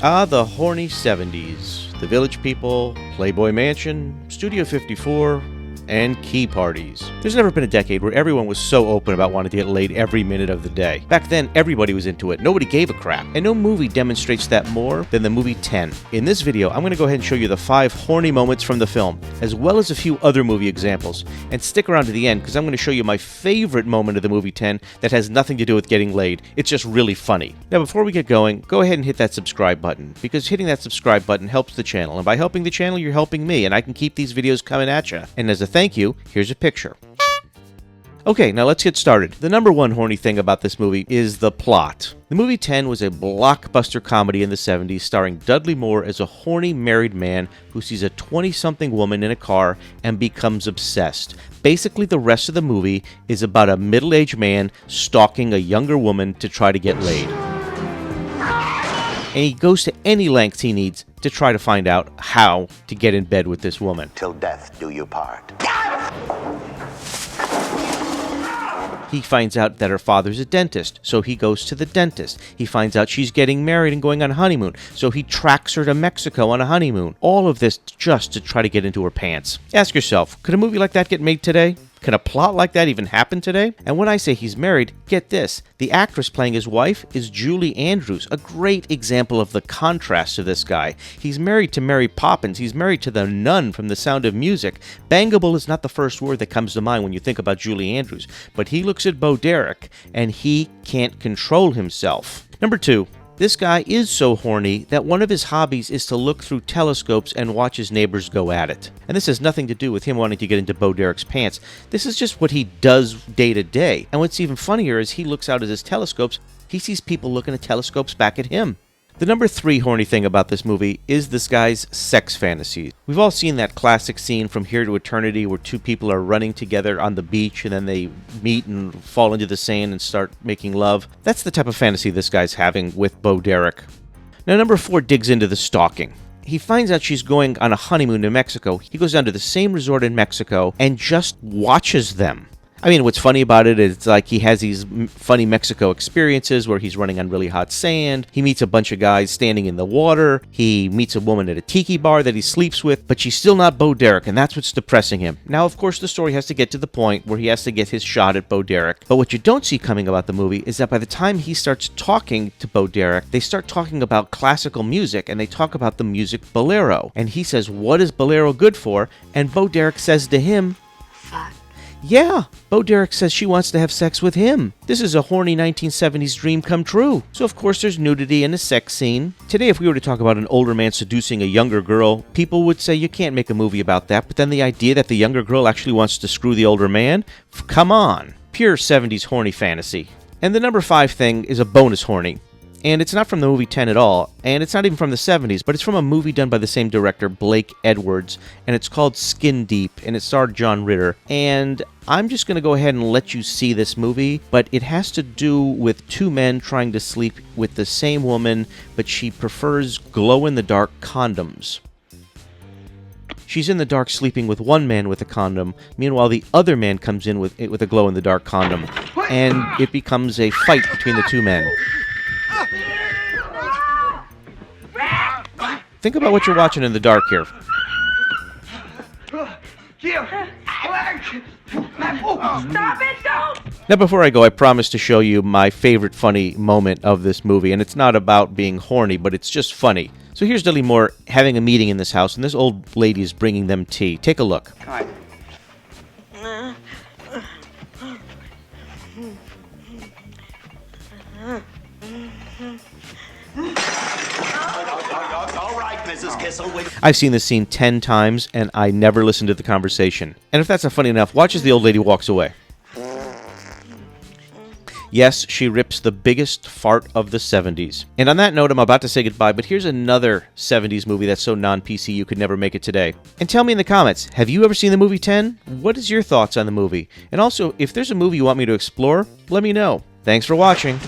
Ah, the horny 70s. The Village People, Playboy Mansion, Studio 54, and key parties. There's never been a decade where everyone was so open about wanting to get laid every minute of the day. Back then, everybody was into it. Nobody gave a crap. And no movie demonstrates that more than the movie 10. In this video, I'm going to go ahead and show you the 5 horny moments from the film, as well as a few other movie examples. And stick around to the end, because I'm going to show you my favorite moment of the movie 10 that has nothing to do with getting laid. It's just really funny. Now, before we get going, go ahead and hit that subscribe button, because hitting that subscribe button helps the channel. And by helping the channel, you're helping me, and I can keep these videos coming at you. And as a thank you, here's a picture. Okay, now let's get started. The number one horny thing about this movie is the plot. The movie 10 was a blockbuster comedy in the 70s starring Dudley Moore as a horny married man who sees a 20-something woman in a car and becomes obsessed. Basically, the rest of the movie is about a middle-aged man stalking a younger woman to try to get laid. And he goes to any lengths he needs to try to find out how to get in bed with this woman. Till death do you part. He finds out that her father's a dentist, so he goes to the dentist. He finds out she's getting married and going on a honeymoon, so he tracks her to Mexico on a honeymoon. All of this just to try to get into her pants. Ask yourself, could a movie like that get made today? Can a plot like that even happen today? And when I say he's married, get this. The actress playing his wife is Julie Andrews, a great example of the contrast to this guy. He's married to Mary Poppins. He's married to the nun from The Sound of Music. Bangable is not the first word that comes to mind when you think about Julie Andrews, but he looks at Bo Derek, and he can't control himself. Number 2. This guy is so horny that one of his hobbies is to look through telescopes and watch his neighbors go at it. And this has nothing to do with him wanting to get into Bo Derek's pants. This is just what he does day to day. And what's even funnier is he looks out at his telescopes, he sees people looking at telescopes back at him. The number 3 horny thing about this movie is this guy's sex fantasies. We've all seen that classic scene from Here to Eternity where two people are running together on the beach and then they meet and fall into the sand and start making love. That's the type of fantasy this guy's having with Bo Derek. Now, number 4 digs into the stalking. He finds out she's going on a honeymoon to Mexico. He goes down to the same resort in Mexico and just watches them. I mean, what's funny about it is, like, he has these funny Mexico experiences where he's running on really hot sand. He meets a bunch of guys standing in the water. He meets a woman at a tiki bar that he sleeps with, but she's still not Bo Derek, and that's what's depressing him. Now, of course, the story has to get to the point where he has to get his shot at Bo Derek. But what you don't see coming about the movie is that by the time he starts talking to Bo Derek, they start talking about classical music, and they talk about the music bolero. And he says, "What is bolero good for?" And Bo Derek says to him, "Fuck." Yeah, Bo Derek says she wants to have sex with him. This is a horny 1970s dream come true. So of course there's nudity and a sex scene. Today, if we were to talk about an older man seducing a younger girl, people would say you can't make a movie about that. But then the idea that the younger girl actually wants to screw the older man? Come on. Pure 70s horny fantasy. And the number 5 thing is a bonus horny. And it's not from the movie 10 at all, and it's not even from the 70s, but it's from a movie done by the same director, Blake Edwards, and it's called Skin Deep, and it starred John Ritter. And I'm just going to go ahead and let you see this movie, but it has to do with 2 men trying to sleep with the same woman, but she prefers glow-in-the-dark condoms. She's in the dark sleeping with one man with a condom. Meanwhile, the other man comes in with a glow-in-the-dark condom, and it becomes a fight between the 2 men. Think about what you're watching in the dark here. Stop it, don't! Now, before I go, I promise to show you my favorite funny moment of this movie, and it's not about being horny, but it's just funny. So here's Dudley Moore having a meeting in this house, and this old lady is bringing them tea. Take a look. I've seen this scene 10 times, and I never listened to the conversation. And if that's not funny enough, watch as the old lady walks away. Yes, she rips the biggest fart of the 70s. And on that note, I'm about to say goodbye, but here's another 70s movie that's so non-PC you could never make it today. And tell me in the comments, have you ever seen the movie 10? What is your thoughts on the movie? And also, if there's a movie you want me to explore, let me know. Thanks for watching.